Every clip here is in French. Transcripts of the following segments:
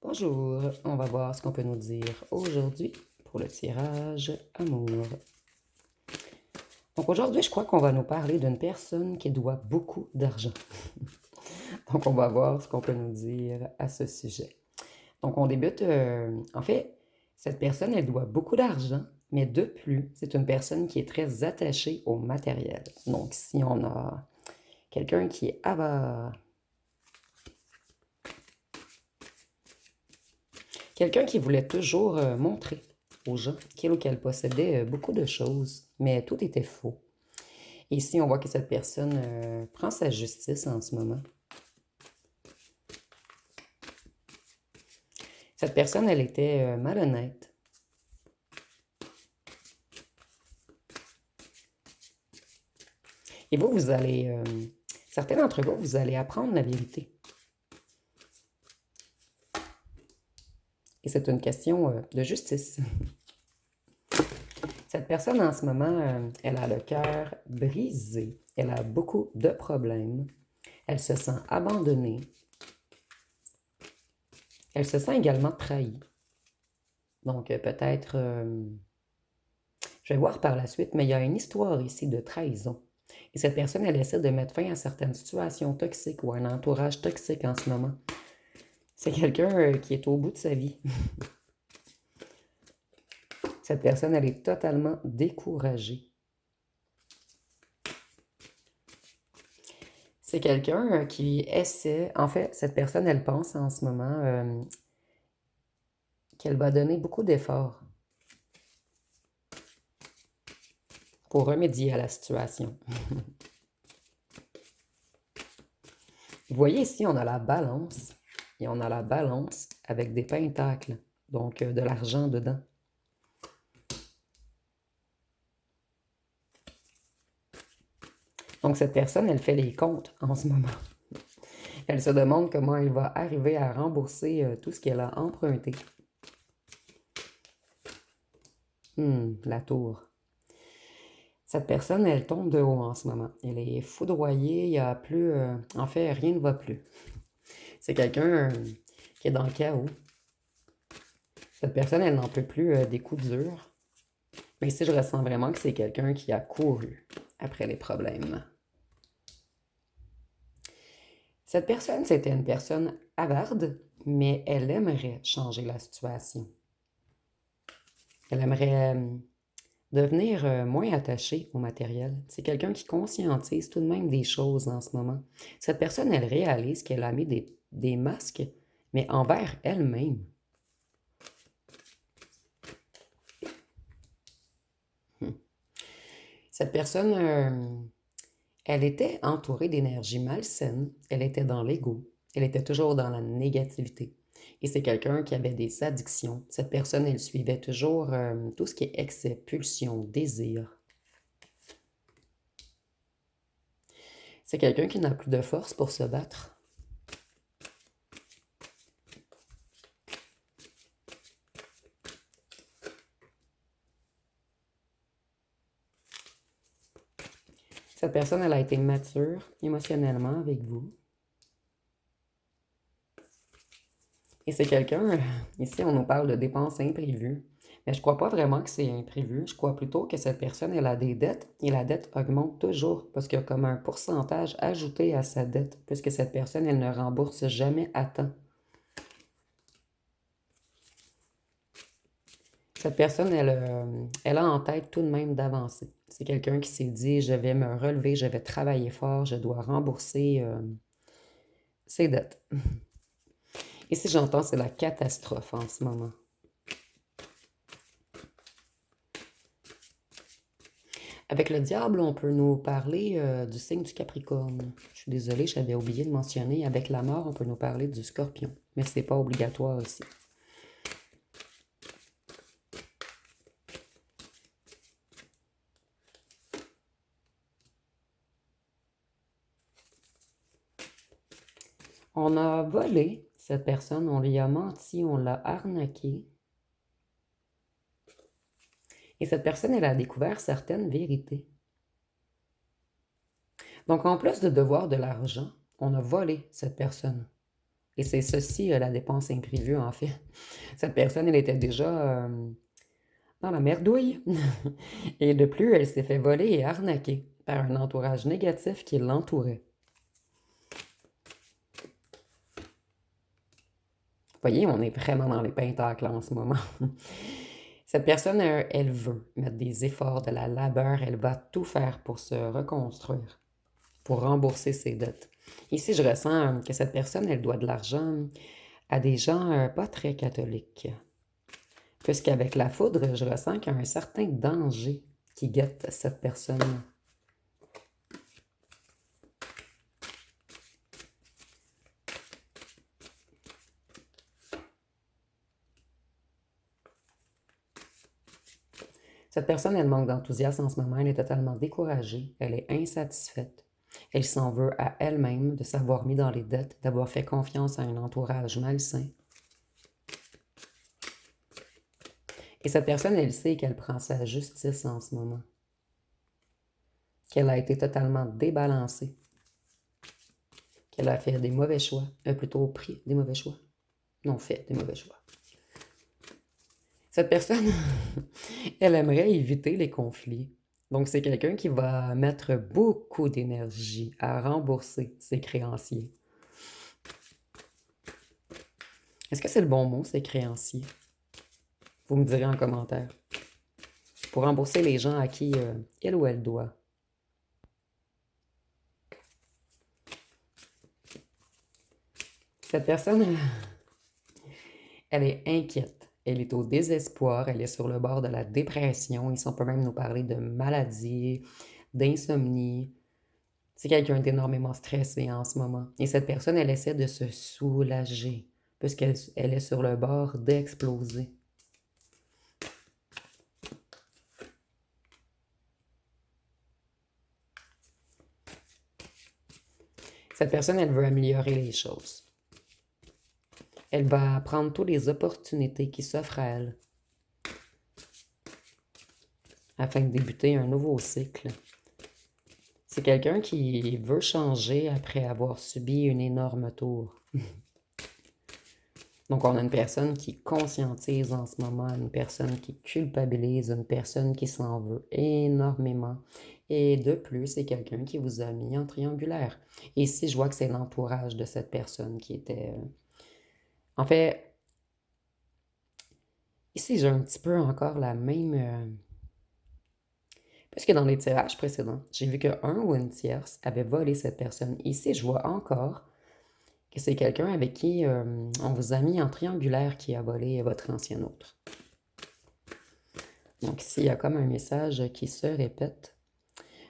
Bonjour, on va voir ce qu'on peut nous dire aujourd'hui pour le tirage amour. Donc aujourd'hui, je crois qu'on va nous parler d'une personne qui doit beaucoup d'argent. Donc on va voir ce qu'on peut nous dire à ce sujet. Donc on débute, en fait, cette personne, elle doit beaucoup d'argent, mais de plus, c'est une personne qui est très attachée au matériel. Donc si on a quelqu'un qui est avare, quelqu'un qui voulait toujours montrer aux gens qu'il ou qu'elle possédait beaucoup de choses, mais tout était faux. Et ici, on voit que cette personne prend sa justice en ce moment. Cette personne, elle était malhonnête. Et vous, vous allez, certains d'entre vous, vous allez apprendre la vérité. Et c'est une question de justice. Cette personne, en ce moment, elle a le cœur brisé. Elle a beaucoup de problèmes. Elle se sent abandonnée. Elle se sent également trahie. Donc, peut-être, je vais voir par la suite, mais il y a une histoire ici de trahison. Et cette personne, elle essaie de mettre fin à certaines situations toxiques ou à un entourage toxique en ce moment. C'est quelqu'un qui est au bout de sa vie. Cette personne, elle est totalement découragée. C'est quelqu'un qui essaie, en fait, cette personne, elle pense en ce moment qu'elle va donner beaucoup d'efforts pour remédier à la situation. Vous voyez ici, on a la balance, et on a la balance avec des pentacles, donc de l'argent dedans. Donc cette personne, elle fait les comptes en ce moment. Elle se demande comment elle va arriver à rembourser tout ce qu'elle a emprunté. La tour. Cette personne, elle tombe de haut en ce moment. Elle est foudroyée, il n'y a plus... en fait, rien ne va plus. C'est quelqu'un qui est dans le chaos. Cette personne, elle n'en peut plus des coups durs. Mais ici, je ressens vraiment que c'est quelqu'un qui a couru après les problèmes. Cette personne, c'était une personne avarde, mais elle aimerait changer la situation. Elle aimerait devenir moins attachée au matériel. C'est quelqu'un qui conscientise tout de même des choses en ce moment. Cette personne, elle réalise qu'elle a mis des masques, mais envers elle-même. Cette personne, elle était entourée d'énergie malsaine. Elle était dans l'ego. Elle était toujours dans la négativité. Et c'est quelqu'un qui avait des addictions. Cette personne, elle suivait toujours tout ce qui est excès, pulsion, désir. C'est quelqu'un qui n'a plus de force pour se battre. Cette personne, elle a été mature émotionnellement avec vous. Et c'est quelqu'un, ici, on nous parle de dépenses imprévues. Mais je ne crois pas vraiment que c'est imprévu. Je crois plutôt que cette personne, elle a des dettes et la dette augmente toujours parce qu'il y a comme un pourcentage ajouté à sa dette puisque cette personne, elle ne rembourse jamais à temps. Cette personne, elle a en tête tout de même d'avancer. C'est quelqu'un qui s'est dit, je vais me relever, je vais travailler fort, je dois rembourser ses dettes. Et si j'entends, c'est la catastrophe en ce moment. Avec le diable, on peut nous parler du signe du Capricorne. Je suis désolée, j'avais oublié de mentionner. Avec la mort, on peut nous parler du Scorpion. Mais ce n'est pas obligatoire aussi. On a volé cette personne, on lui a menti, on l'a arnaqué. Et cette personne, elle a découvert certaines vérités. Donc, en plus de devoir de l'argent, on a volé cette personne. Et c'est ceci, la dépense imprévue, en fait. Cette personne, elle était déjà dans la merdouille. Et de plus, elle s'est fait voler et arnaquer par un entourage négatif qui l'entourait. Vous voyez, on est vraiment dans les pentacles en ce moment. Cette personne, elle veut mettre des efforts, de la labeur, elle va tout faire pour se reconstruire, pour rembourser ses dettes. Ici, je ressens que cette personne, elle doit de l'argent à des gens pas très catholiques. Puisqu'avec la foudre, je ressens qu'il y a un certain danger qui guette cette personne. Cette personne, elle manque d'enthousiasme en ce moment, elle est totalement découragée, elle est insatisfaite. Elle s'en veut à elle-même de s'avoir mis dans les dettes, d'avoir fait confiance à un entourage malsain. Et cette personne, elle sait qu'elle prend sa justice en ce moment, qu'elle a été totalement débalancée, qu'elle a fait des mauvais choix, plutôt pris des mauvais choix, non fait des mauvais choix. Cette personne, elle aimerait éviter les conflits. Donc, c'est quelqu'un qui va mettre beaucoup d'énergie à rembourser ses créanciers. Est-ce que c'est le bon mot, ces créanciers? Vous me direz en commentaire. Pour rembourser les gens à qui il ou elle doit. Cette personne, elle est inquiète. Elle est au désespoir. Elle est sur le bord de la dépression. Ici, on peut même nous parler de maladie, d'insomnie. C'est quelqu'un d'énormément stressé en ce moment. Et cette personne, elle essaie de se soulager puisqu'elle est sur le bord d'exploser. Cette personne, elle veut améliorer les choses. Elle va prendre toutes les opportunités qui s'offrent à elle afin de débuter un nouveau cycle. C'est quelqu'un qui veut changer après avoir subi une énorme tour. Donc, on a une personne qui conscientise en ce moment, une personne qui culpabilise, une personne qui s'en veut énormément. Et de plus, c'est quelqu'un qui vous a mis en triangulaire. Et ici, je vois que c'est l'entourage de cette personne qui était... En fait, ici, j'ai un petit peu encore la même... Parce que dans les tirages précédents, j'ai vu qu'un ou une tierce avait volé cette personne. Ici, je vois encore que c'est quelqu'un avec qui on vous a mis en triangulaire qui a volé votre ancien autre. Donc ici, il y a comme un message qui se répète.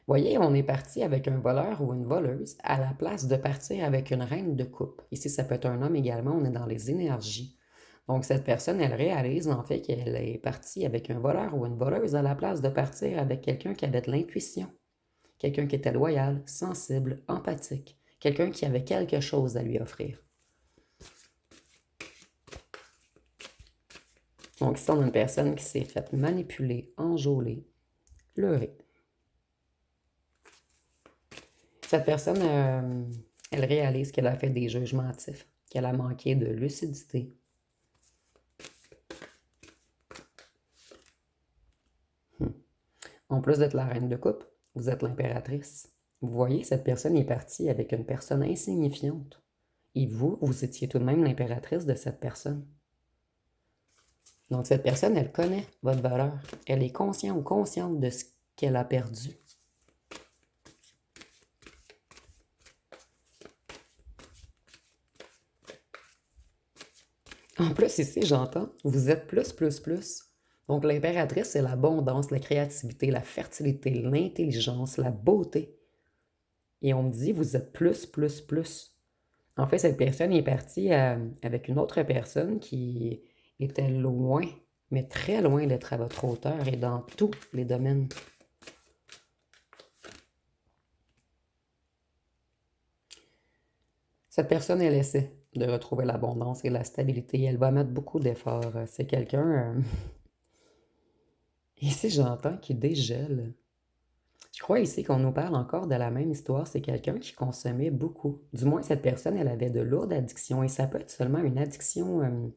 Voyez, on est parti avec un voleur ou une voleuse à la place de partir avec une reine de coupe. Ici, ça peut être un homme également, on est dans les énergies. Donc cette personne, elle réalise en fait qu'elle est partie avec un voleur ou une voleuse à la place de partir avec quelqu'un qui avait de l'intuition. Quelqu'un qui était loyal, sensible, empathique. Quelqu'un qui avait quelque chose à lui offrir. Donc ici, on a une personne qui s'est faite manipuler, enjôler, leurrer. Cette personne, elle réalise qu'elle a fait des jugements hâtifs, qu'elle a manqué de lucidité. En plus d'être la reine de coupe, vous êtes l'impératrice. Vous voyez, cette personne est partie avec une personne insignifiante. Et vous, vous étiez tout de même l'impératrice de cette personne. Donc cette personne, elle connaît votre valeur. Elle est consciente ou consciente de ce qu'elle a perdu. En plus, ici, j'entends, vous êtes plus, plus, plus. Donc l'impératrice, c'est l'abondance, la créativité, la fertilité, l'intelligence, la beauté. Et on me dit, vous êtes plus, plus, plus. En fait, cette personne est partie avec une autre personne qui était loin, mais très loin d'être à votre hauteur et dans tous les domaines. Cette personne, elle essaie de retrouver l'abondance et la stabilité. Elle va mettre beaucoup d'efforts. C'est quelqu'un... Ici, j'entends qu'il dégèle. Je Je crois ici qu'on nous parle encore de la même histoire. C'est quelqu'un qui consommait beaucoup. Du moins, cette personne, elle avait de lourdes addictions. Et ça peut être seulement une addiction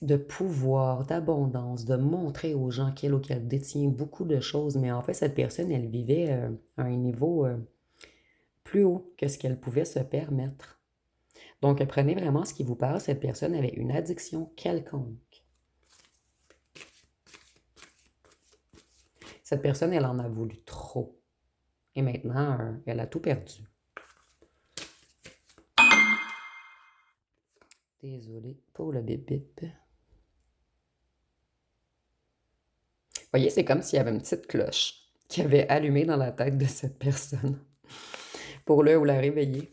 de pouvoir, d'abondance, de montrer aux gens qu'elle ou qu'elle détient beaucoup de choses. Mais en fait, cette personne, elle vivait à un niveau plus haut que ce qu'elle pouvait se permettre. Donc, prenez vraiment ce qui vous parle. Cette personne avait une addiction quelconque. Cette personne, elle en a voulu trop. Et maintenant, elle a tout perdu. Désolée pour le bip-bip. Vous voyez, c'est comme s'il y avait une petite cloche qui avait allumé dans la tête de cette personne pour le ou la réveiller.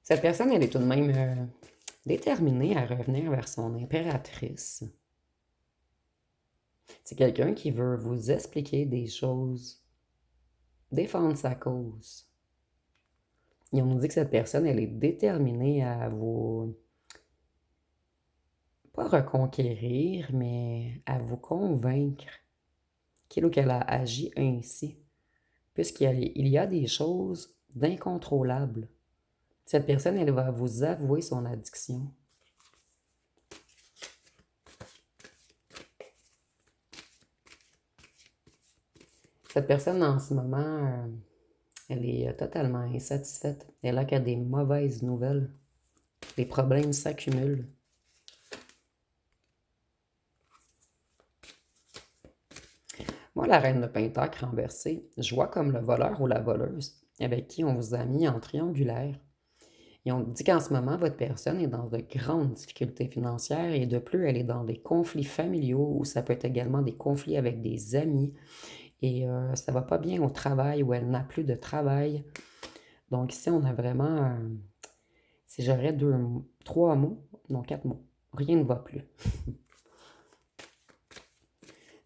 Cette personne, elle est tout de même déterminée à revenir vers son impératrice. C'est quelqu'un qui veut vous expliquer des choses, défendre sa cause. Et on nous dit que cette personne, elle est déterminée à vous, pas reconquérir, mais à vous convaincre qu'il ou qu'elle a agi ainsi, puisqu'il y a des choses d'incontrôlables. Cette personne, elle va vous avouer son addiction. Cette personne, en ce moment, elle est totalement insatisfaite. Elle a que des mauvaises nouvelles. Les problèmes s'accumulent. Moi, la reine de Pentacle renversée, je vois comme le voleur ou la voleuse avec qui on vous a mis en triangulaire. Et on dit qu'en ce moment, votre personne est dans de grandes difficultés financières et de plus, elle est dans des conflits familiaux ou ça peut être également des conflits avec des amis. Et ça va pas bien au travail ou elle n'a plus de travail. Donc ici, on a vraiment, si j'aurais 3 mots, non 4 mots, rien ne va plus.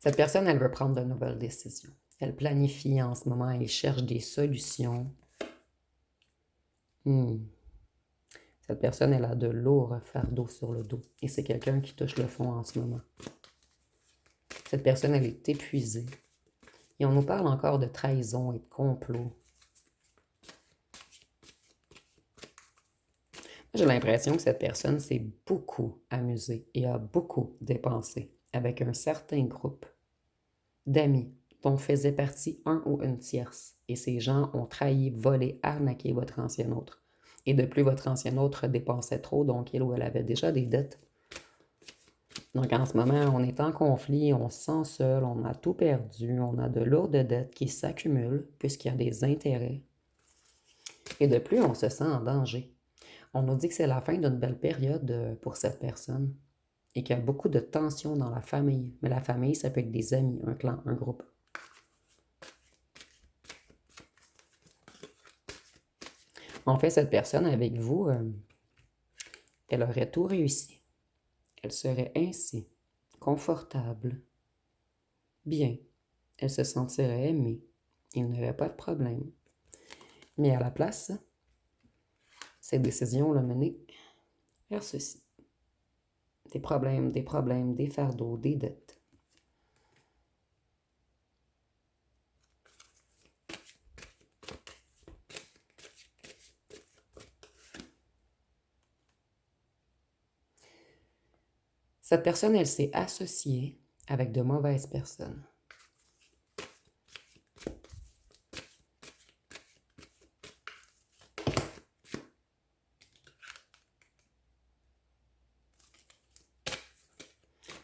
Cette personne, elle veut prendre de nouvelles décisions. Elle planifie en ce moment, elle cherche des solutions. Cette personne, elle a de lourds fardeaux sur le dos. Et c'est quelqu'un qui touche le fond en ce moment. Cette personne, elle est épuisée. Et on nous parle encore de trahison et de complot. J'ai l'impression que cette personne s'est beaucoup amusée et a beaucoup dépensé avec un certain groupe d'amis dont faisait partie un ou une tierce. Et ces gens ont trahi, volé, arnaqué votre ancien autre. Et de plus, votre ancien autre dépensait trop, donc il ou elle avait déjà des dettes. Donc en ce moment, on est en conflit, on se sent seul, on a tout perdu, on a de lourdes dettes qui s'accumulent puisqu'il y a des intérêts. Et de plus, on se sent en danger. On nous dit que c'est la fin d'une belle période pour cette personne et qu'il y a beaucoup de tensions dans la famille. Mais la famille, ça peut être des amis, un clan, un groupe. En fait, cette personne avec vous, elle aurait tout réussi. Elle serait ainsi, confortable, bien. Elle se sentirait aimée. Il n'y aurait pas de problème. Mais à la place, ces décisions l'ont menée vers ceci. Des problèmes, des fardeaux, des dettes. Cette personne, elle s'est associée avec de mauvaises personnes.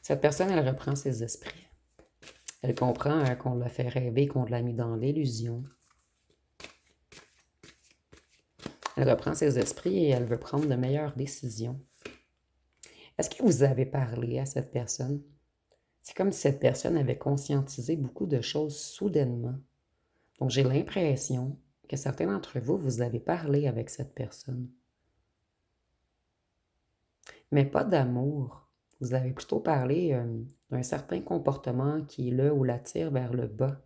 Cette personne, elle reprend ses esprits. Elle comprend qu'on l'a fait rêver, qu'on l'a mis dans l'illusion. Elle reprend ses esprits et elle veut prendre de meilleures décisions. Est-ce que vous avez parlé à cette personne? C'est comme si cette personne avait conscientisé beaucoup de choses soudainement. Donc, j'ai l'impression que certains d'entre vous, vous avez parlé avec cette personne. Mais pas d'amour. Vous avez plutôt parlé d'un certain comportement qui le ou l'attire vers le bas.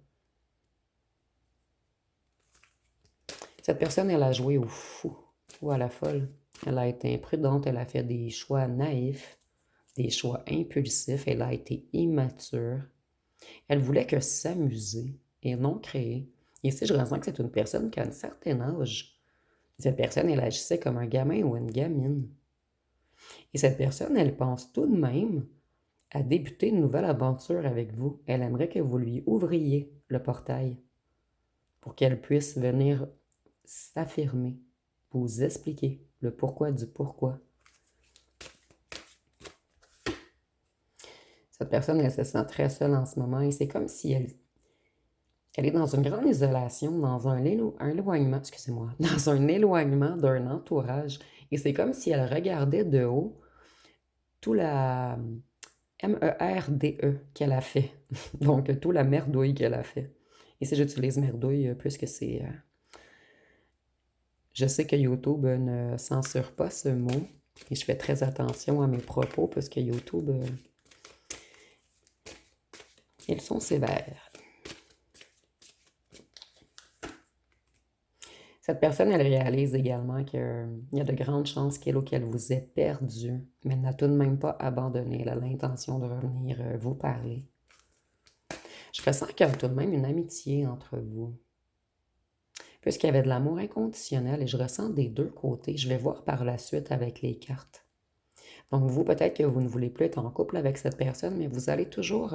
Cette personne, elle a joué au fou ou à la folle. Elle a été imprudente, elle a fait des choix naïfs, des choix impulsifs, elle a été immature. Elle voulait que s'amuser et non créer. Et ici, je ressens que c'est une personne qui a un certain âge. Cette personne, elle agissait comme un gamin ou une gamine. Et cette personne, elle pense tout de même à débuter une nouvelle aventure avec vous. Elle aimerait que vous lui ouvriez le portail pour qu'elle puisse venir s'affirmer, vous expliquer le pourquoi du pourquoi. Cette personne, elle se sent très seule en ce moment et c'est comme si elle est dans une grande isolation, dans un éloignement, excusez-moi, dans un éloignement d'un entourage. Et c'est comme si elle regardait de haut tout la MERDE qu'elle a fait. Donc, tout la merdouille qu'elle a fait. Et si j'utilise merdouille, puisque c'est... je sais que YouTube ne censure pas ce mot. Et je fais très attention à mes propos, puisque YouTube, ils sont sévères. Cette personne, elle réalise également qu'il y a de grandes chances qu'elle ou qu'elle vous ait perdu, mais elle n'a tout de même pas abandonné. Elle a l'intention de revenir vous parler. Je ressens qu'il y a tout de même une amitié entre vous. Puisqu'il y avait de l'amour inconditionnel et je ressens des deux côtés, je vais voir par la suite avec les cartes. Donc vous, peut-être que vous ne voulez plus être en couple avec cette personne, mais vous allez toujours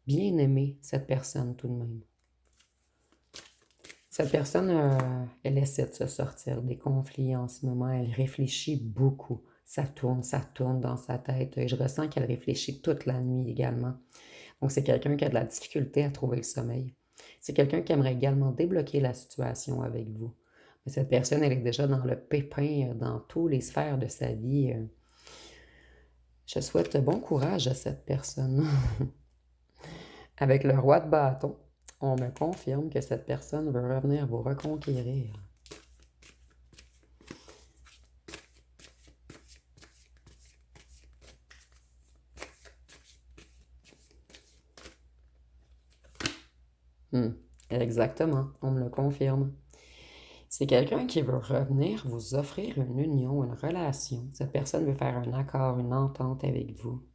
bien aimer cette personne tout de même. Cette personne, elle essaie de se sortir des conflits en ce moment. Elle réfléchit beaucoup. Ça tourne dans sa tête. Et je ressens qu'elle réfléchit toute la nuit également. Donc, c'est quelqu'un qui a de la difficulté à trouver le sommeil. C'est quelqu'un qui aimerait également débloquer la situation avec vous. Mais cette personne, elle est déjà dans le pépin, dans toutes les sphères de sa vie. Je souhaite bon courage à cette personne. Avec le roi de bâton, on me confirme que cette personne veut revenir vous reconquérir. Exactement, on me le confirme. C'est quelqu'un qui veut revenir vous offrir une union, une relation. Cette personne veut faire un accord, une entente avec vous.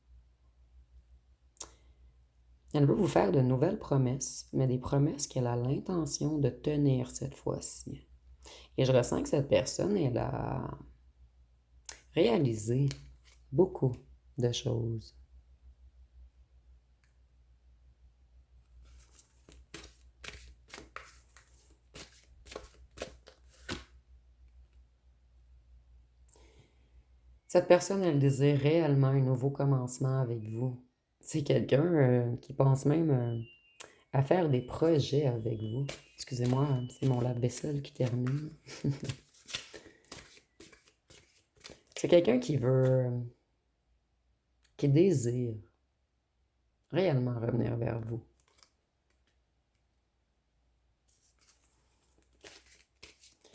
Elle veut vous faire de nouvelles promesses, mais des promesses qu'elle a l'intention de tenir cette fois-ci. Et je ressens que cette personne, elle a réalisé beaucoup de choses. Cette personne, elle désire réellement un nouveau commencement avec vous. C'est quelqu'un qui pense même à faire des projets avec vous. Excusez-moi, c'est mon lave-vaisselle qui termine. C'est quelqu'un qui désire réellement revenir vers vous.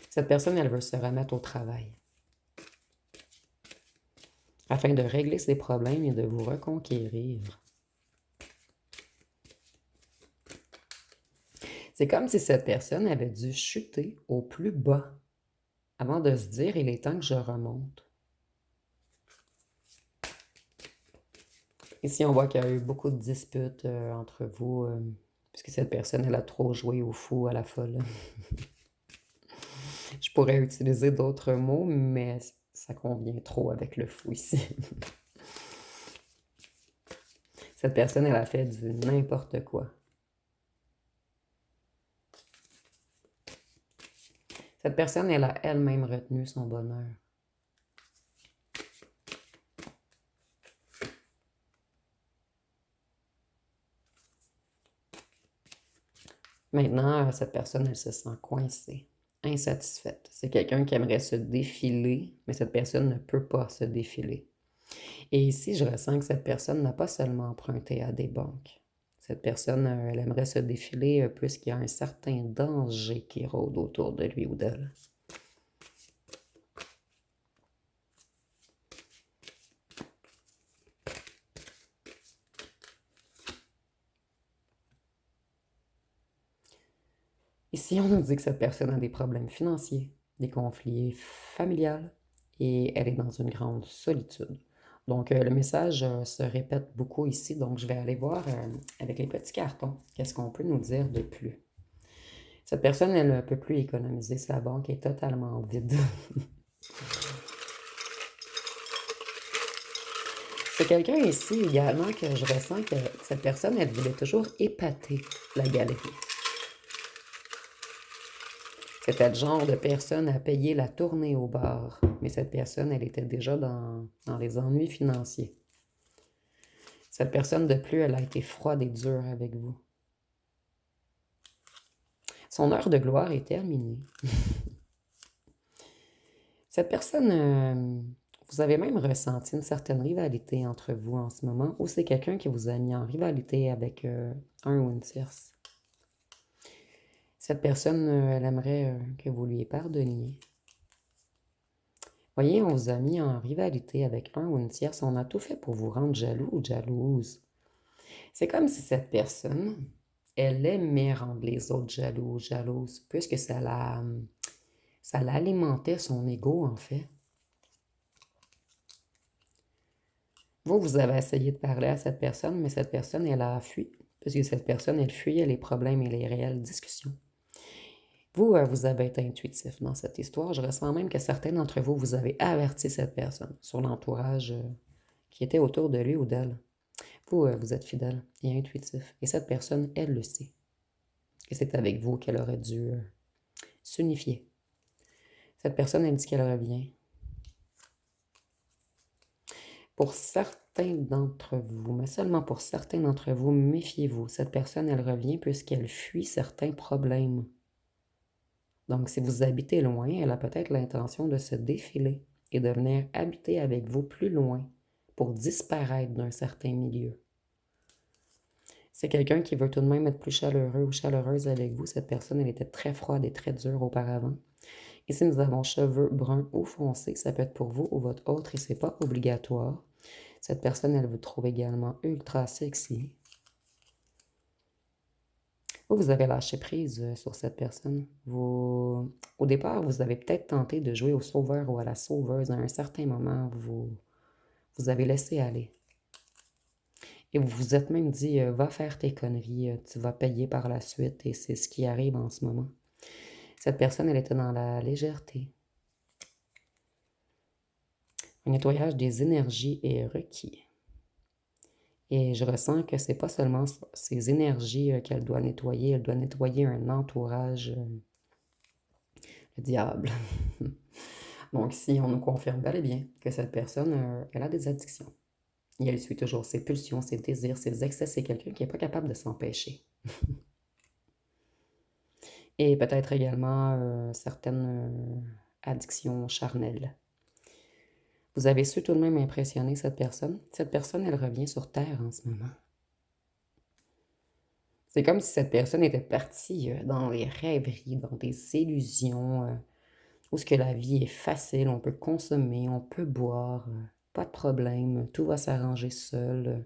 Cette personne, elle veut se remettre au travail afin de régler ses problèmes et de vous reconquérir. C'est comme si cette personne avait dû chuter au plus bas avant de se dire, il est temps que je remonte. Ici, on voit qu'il y a eu beaucoup de disputes entre vous, puisque cette personne, elle a trop joué au fou, à la folle. Je pourrais utiliser d'autres mots, mais ça convient trop avec le fou ici. Cette personne, elle a fait du n'importe quoi. Cette personne, elle a elle-même retenu son bonheur. Maintenant, cette personne, elle se sent coincée, insatisfaite. C'est quelqu'un qui aimerait se défiler, mais cette personne ne peut pas se défiler. Et ici, je ressens que cette personne n'a pas seulement emprunté à des banques. Cette personne, elle aimerait se défiler puisqu'il y a un certain danger qui rôde autour de lui ou d'elle. Ici, on nous dit que cette personne a des problèmes financiers, des conflits familiales et elle est dans une grande solitude. Donc, le message se répète beaucoup ici, donc je vais aller voir avec les petits cartons, qu'est-ce qu'on peut nous dire de plus. Cette personne, elle ne peut plus économiser, sa banque est totalement vide. C'est quelqu'un ici également que je ressens que cette personne, elle voulait toujours épater la galerie. C'était le genre de personne à payer la tournée au bar, mais cette personne, elle était déjà dans les ennuis financiers. Cette personne, de plus, elle a été froide et dure avec vous. Son heure de gloire est terminée. Cette personne, vous avez même ressenti une certaine rivalité entre vous en ce moment, ou c'est quelqu'un qui vous a mis en rivalité avec un ou une tierce. Cette personne, elle aimerait que vous lui pardonniez. Voyez, on vous a mis en rivalité avec un ou une tierce, on a tout fait pour vous rendre jaloux ou jalouse. C'est comme si cette personne, elle aimait rendre les autres jaloux ou jalouses, puisque ça l'alimentait son ego, en fait. Vous avez essayé de parler à cette personne, mais cette personne, elle a fui, puisque cette personne, elle fuyait les problèmes et les réelles discussions. Vous avez été intuitif dans cette histoire. Je ressens même que certains d'entre vous, vous avez averti cette personne sur l'entourage qui était autour de lui ou d'elle. Vous êtes fidèle et intuitif. Et cette personne, elle le sait. Et c'est avec vous qu'elle aurait dû s'unifier. Cette personne, elle dit qu'elle revient. Pour certains d'entre vous, mais seulement pour certains d'entre vous, méfiez-vous. Cette personne, elle revient puisqu'elle fuit certains problèmes. Donc, si vous habitez loin, elle a peut-être l'intention de se défiler et de venir habiter avec vous plus loin pour disparaître d'un certain milieu. C'est quelqu'un qui veut tout de même être plus chaleureux ou chaleureuse avec vous. Cette personne, elle était très froide et très dure auparavant. Ici, nous avons cheveux bruns ou foncés. Ça peut être pour vous ou votre autre et c'est pas obligatoire. Cette personne, elle vous trouve également ultra sexy. Vous avez lâché prise sur cette personne. Au départ, vous avez peut-être tenté de jouer au sauveur ou à la sauveuse. À un certain moment, vous avez laissé aller. Et vous vous êtes même dit, va faire tes conneries, tu vas payer par la suite. Et c'est ce qui arrive en ce moment. Cette personne, elle était dans la légèreté. Un nettoyage des énergies est requis. Et je ressens que c'est pas seulement ces énergies qu'elle doit nettoyer, elle doit nettoyer un entourage, le diable. Donc ici, on nous confirme bel et bien que cette personne, elle a des addictions. Et elle suit toujours ses pulsions, ses désirs, ses excès. C'est quelqu'un qui n'est pas capable de s'empêcher. Et peut-être également certaines addictions charnelles. Vous avez su tout de même impressionner cette personne. Cette personne, elle revient sur Terre en ce moment. C'est comme si cette personne était partie dans les rêveries, dans des illusions, où ce que la vie est facile, on peut consommer, on peut boire, pas de problème, tout va s'arranger seul.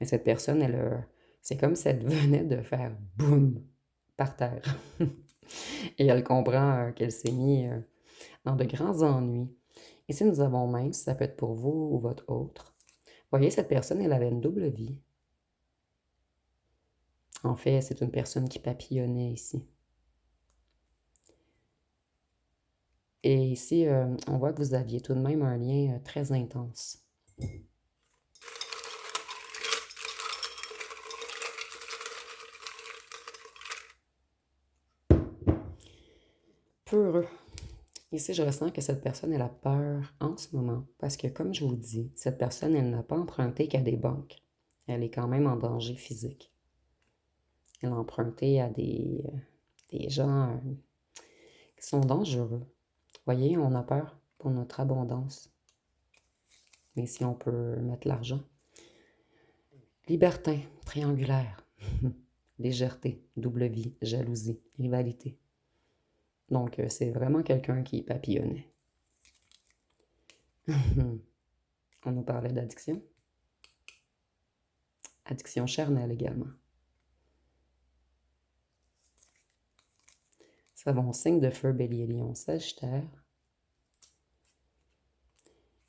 Mais cette personne, c'est comme si elle venait de faire boum par terre. Et elle comprend qu'elle s'est mise dans de grands ennuis. Ici, nous avons mince, ça peut être pour vous ou votre autre. Vous voyez, cette personne, elle avait une double vie. En fait, c'est une personne qui papillonnait ici. Et ici, on voit que vous aviez tout de même un lien très intense. Peureux. Ici, je ressens que cette personne, elle a peur en ce moment. Parce que, comme je vous dis, cette personne, elle n'a pas emprunté qu'à des banques. Elle est quand même en danger physique. Elle a emprunté à des gens qui sont dangereux. Voyez, on a peur pour notre abondance. Mais si on peut mettre l'argent. Libertin, triangulaire. Légèreté, double vie, jalousie, rivalité. Donc, c'est vraiment quelqu'un qui papillonnait. On nous parlait d'addiction. Addiction charnelle également. Savon signe de feu, bélier, lion, sagittaire.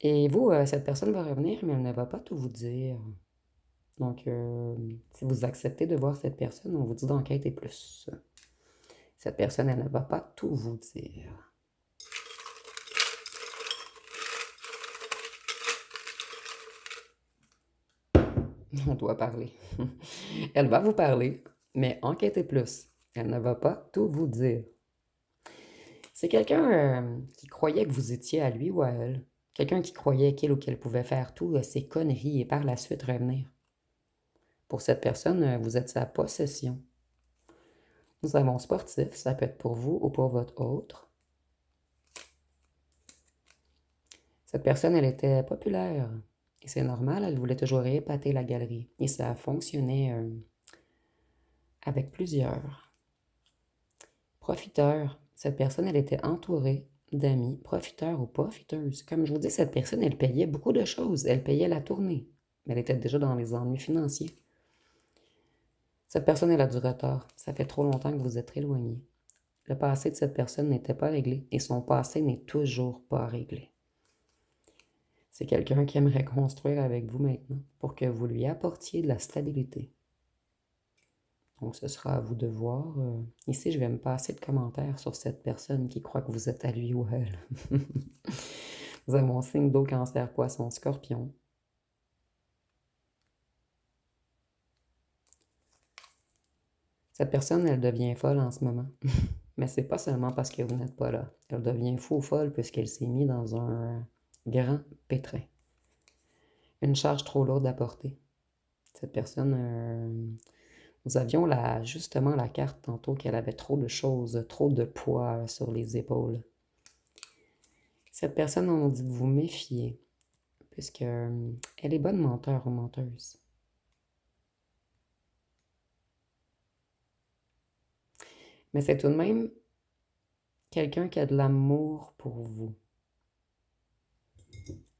Et vous, cette personne va revenir, mais elle ne va pas tout vous dire. Donc, si vous acceptez de voir cette personne, on vous dit d'enquêter plus. Cette personne, elle ne va pas tout vous dire. On doit parler. Elle va vous parler, mais enquêtez plus. Elle ne va pas tout vous dire. C'est quelqu'un qui croyait que vous étiez à lui ou à elle. Quelqu'un qui croyait qu'il ou qu'elle pouvait faire tout ces conneries et par la suite revenir. Pour cette personne, vous êtes sa possession. Nous avons sportif, ça peut être pour vous ou pour votre autre. Cette personne, elle était populaire. Et c'est normal, elle voulait toujours épater la galerie. Et ça a fonctionné avec plusieurs. Profiteur. Cette personne, elle était entourée d'amis, profiteurs ou profiteuses. Comme je vous dis, cette personne, elle payait beaucoup de choses. Elle payait la tournée. Mais elle était déjà dans les ennuis financiers. Cette personne, elle a du retard. Ça fait trop longtemps que vous êtes éloigné. Le passé de cette personne n'était pas réglé et son passé n'est toujours pas réglé. C'est quelqu'un qui aimerait construire avec vous maintenant pour que vous lui apportiez de la stabilité. Donc, ce sera à vous de voir. Ici, je vais me passer de commentaires sur cette personne qui croit que vous êtes à lui ou à elle. Nous avons signe d'eau, cancer, poisson, scorpion. Cette personne, elle devient folle en ce moment. Mais c'est pas seulement parce que vous n'êtes pas là. Elle devient fou ou folle puisqu'elle s'est mise dans un grand pétrin. Une charge trop lourde à porter. Cette personne, nous avions justement la carte tantôt qu'elle avait trop de choses, trop de poids sur les épaules. Cette personne, on dit de vous méfier, puisque elle est bonne menteur ou menteuse. Mais c'est tout de même quelqu'un qui a de l'amour pour vous.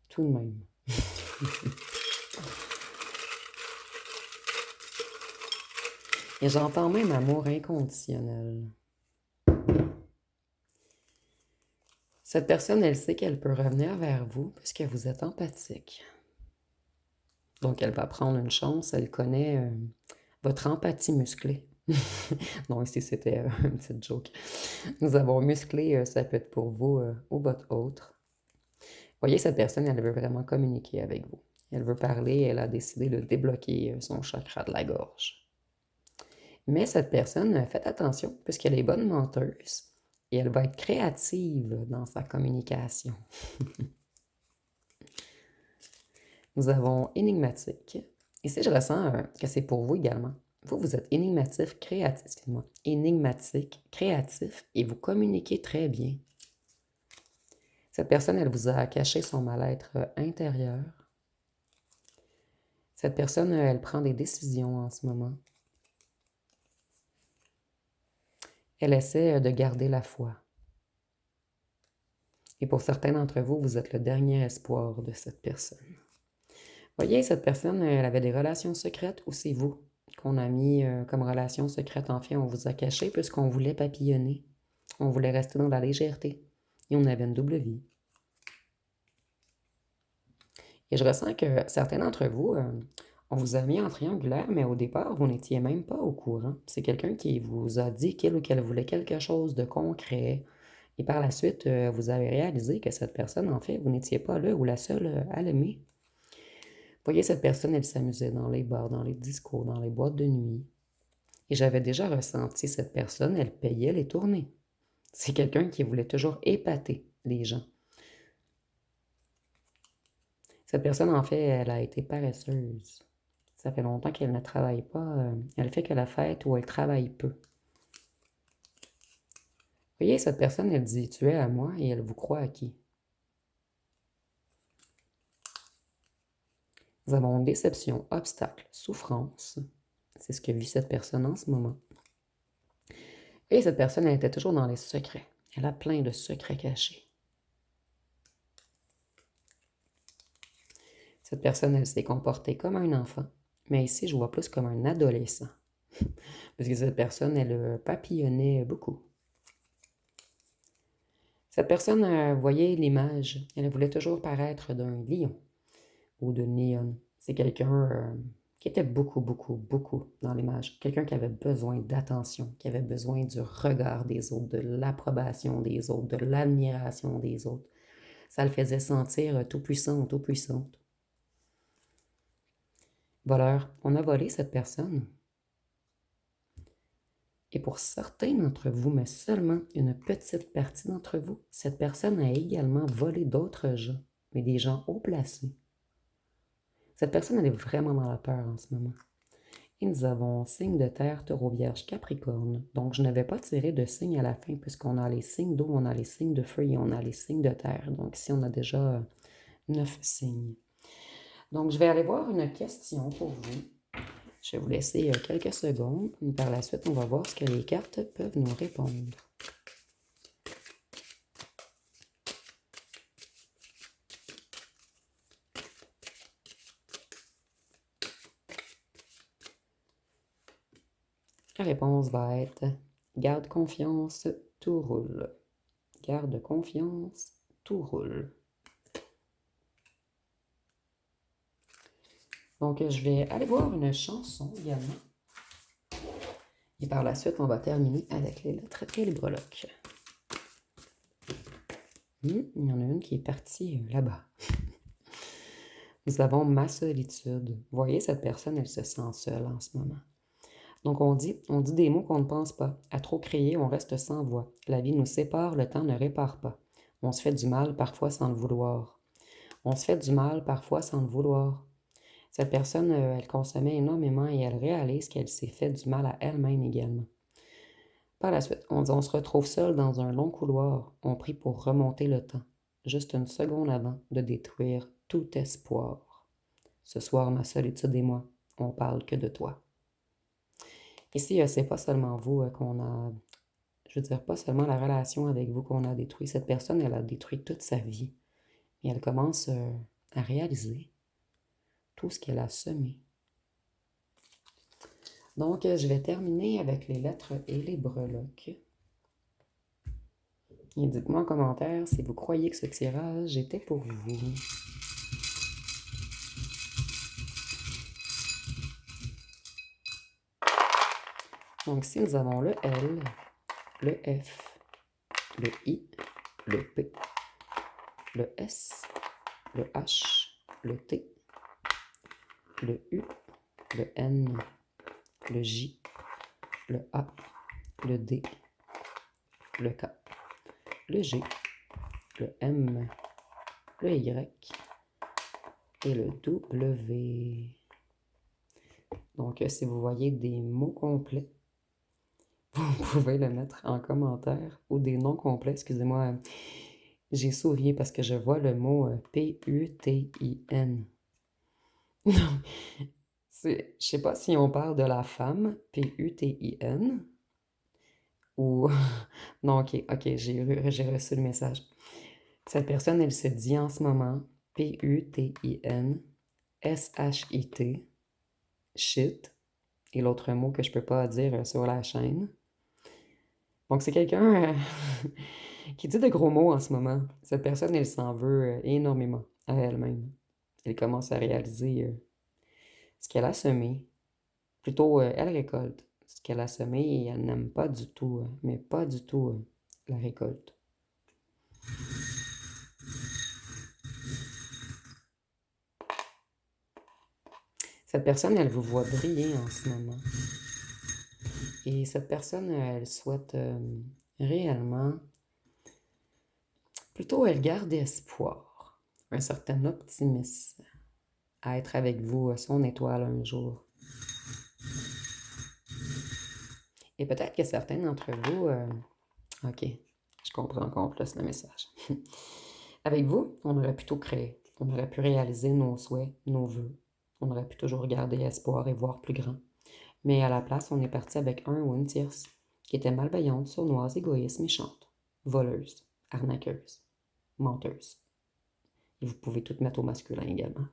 Tout de même. Et j'entends même amour inconditionnel. Cette personne, elle sait qu'elle peut revenir vers vous parce que vous êtes empathique. Donc, elle va prendre une chance. Elle connaît votre empathie musclée. Non, ici, c'était une petite joke. Nous avons musclé, ça peut être pour vous ou votre autre. Voyez, cette personne, elle veut vraiment communiquer avec vous. Elle veut parler, elle a décidé de débloquer son chakra de la gorge. Mais cette personne, faites attention, puisqu'elle est bonne menteuse et elle va être créative dans sa communication. Nous avons énigmatique. Ici, je ressens que c'est pour vous également. Vous êtes énigmatique, créatif, excusez-moi, énigmatique, créatif et vous communiquez très bien. Cette personne, elle vous a caché son mal-être intérieur. Cette personne, elle prend des décisions en ce moment. Elle essaie de garder la foi. Et pour certains d'entre vous, vous êtes le dernier espoir de cette personne. Voyez, cette personne, elle avait des relations secrètes ou c'est vous qu'on a mis comme relation secrète. Enfin, on vous a caché puisqu'on voulait papillonner. On voulait rester dans la légèreté. Et on avait une double vie. Et je ressens que certains d'entre vous, on vous a mis en triangulaire, mais au départ, vous n'étiez même pas au courant. C'est quelqu'un qui vous a dit qu'il ou qu'elle voulait quelque chose de concret. Et par la suite, vous avez réalisé que cette personne, en fait, vous n'étiez pas là ou la seule à l'aimer. Vous voyez, cette personne, elle s'amusait dans les bars, dans les discos, dans les boîtes de nuit. Et j'avais déjà ressenti cette personne, elle payait les tournées. C'est quelqu'un qui voulait toujours épater les gens. Cette personne, en fait, elle a été paresseuse. Ça fait longtemps qu'elle ne travaille pas. Elle fait que la fête ou elle travaille peu. Vous voyez, cette personne, elle dit tu es à moi et elle vous croit acquis. Nous avons déception, obstacle, souffrance. C'est ce que vit cette personne en ce moment. Et cette personne, elle était toujours dans les secrets. Elle a plein de secrets cachés. Cette personne, elle s'est comportée comme un enfant, mais ici, je vois plus comme un adolescent. Parce que cette personne, elle papillonnait beaucoup. Cette personne voyait l'image. Elle voulait toujours paraître d'un lion ou d'une lionne. C'est quelqu'un qui était beaucoup, beaucoup, beaucoup dans l'image. Quelqu'un qui avait besoin d'attention, qui avait besoin du regard des autres, de l'approbation des autres, de l'admiration des autres. Ça le faisait sentir tout puissant, tout puissante. Voleur, on a volé cette personne. Et pour certains d'entre vous, mais seulement une petite partie d'entre vous, cette personne a également volé d'autres gens, mais des gens haut placés. Cette personne, elle est vraiment dans la peur en ce moment. Et nous avons signe de terre, taureau, vierge, capricorne. Donc, je ne vais pas tirer de signe à la fin puisqu'on a les signes d'eau, on a les signes de feu et on a les signes de terre. Donc, ici, on a déjà 9 signes. Donc, je vais aller voir une question pour vous. Je vais vous laisser quelques secondes. Et par la suite, on va voir ce que les cartes peuvent nous répondre. La réponse va être « Garde confiance, tout roule ». Garde confiance, tout roule. Donc, je vais aller voir une chanson également. Et par la suite, on va terminer avec les lettres et les breloques. Il y en a une qui est partie là-bas. Nous avons ma solitude. Vous voyez, cette personne, elle se sent seule en ce moment. Donc, on dit des mots qu'on ne pense pas. À trop crier, on reste sans voix. La vie nous sépare, le temps ne répare pas. On se fait du mal, parfois sans le vouloir. On se fait du mal, parfois sans le vouloir. Cette personne, elle consommait énormément et elle réalise qu'elle s'est fait du mal à elle-même également. Par la suite, on se retrouve seul dans un long couloir. On prie pour remonter le temps, juste une seconde avant de détruire tout espoir. Ce soir, ma solitude et moi, on parle que de toi. Ici, c'est pas seulement vous qu'on a... Je veux dire, pas seulement la relation avec vous qu'on a détruit. Cette personne, elle a détruit toute sa vie. Et elle commence à réaliser tout ce qu'elle a semé. Donc, je vais terminer avec les lettres et les breloques. Et dites-moi en commentaire si vous croyez que ce tirage était pour vous. Donc, si nous avons le L, le F, le I, le P, le S, le H, le T, le U, le N, le J, le A, le D, le K, le G, le M, le Y et le W. Donc, si vous voyez des mots complets, vous pouvez le mettre en commentaire ou des noms complets. Excusez-moi, j'ai souri parce que je vois le mot P-U-T-I-N. Je ne sais pas si on parle de la femme, P-U-T-I-N, ou... Non, ok, j'ai reçu le message. Cette personne, elle se dit en ce moment P-U-T-I-N, S-H-I-T, shit, et l'autre mot que je peux pas dire sur la chaîne. Donc, c'est quelqu'un qui dit de gros mots en ce moment. Cette personne, elle s'en veut énormément à elle-même. Elle commence à réaliser ce qu'elle a semé. Plutôt, elle récolte ce qu'elle a semé et elle n'aime pas du tout, mais pas du tout, la récolte. Cette personne, elle vous voit briller en ce moment. Et cette personne, elle souhaite réellement, plutôt elle garde espoir, un certain optimisme à être avec vous, son étoile un jour. Et peut-être que certains d'entre vous, ok, je comprends encore plus le message. Avec vous, on aurait pu tout créer. On aurait pu réaliser nos souhaits, nos vœux. On aurait pu toujours garder espoir et voir plus grand. Mais à la place, on est parti avec un ou une tierce qui était malveillante, sournoise, égoïste, méchante, voleuse, arnaqueuse, menteuse. Et vous pouvez tout mettre au masculin également.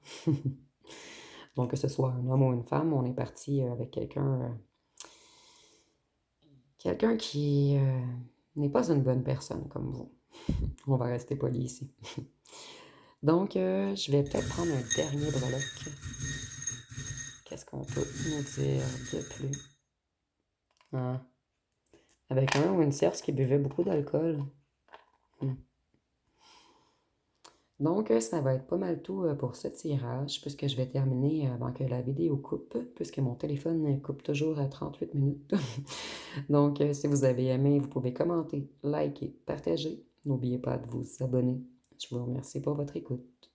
Donc, que ce soit un homme ou une femme, on est parti avec quelqu'un qui n'est pas une bonne personne comme vous. On va rester poli ici. Donc, je vais peut-être prendre un dernier breloque. Qu'est-ce qu'on peut nous dire de plus? Ah, avec un ou une tierce qui buvait beaucoup d'alcool. Hmm. Donc, ça va être pas mal tout pour ce tirage, puisque je vais terminer avant que la vidéo coupe, puisque mon téléphone coupe toujours à 38 minutes. Donc, si vous avez aimé, vous pouvez commenter, liker, partager. N'oubliez pas de vous abonner. Je vous remercie pour votre écoute.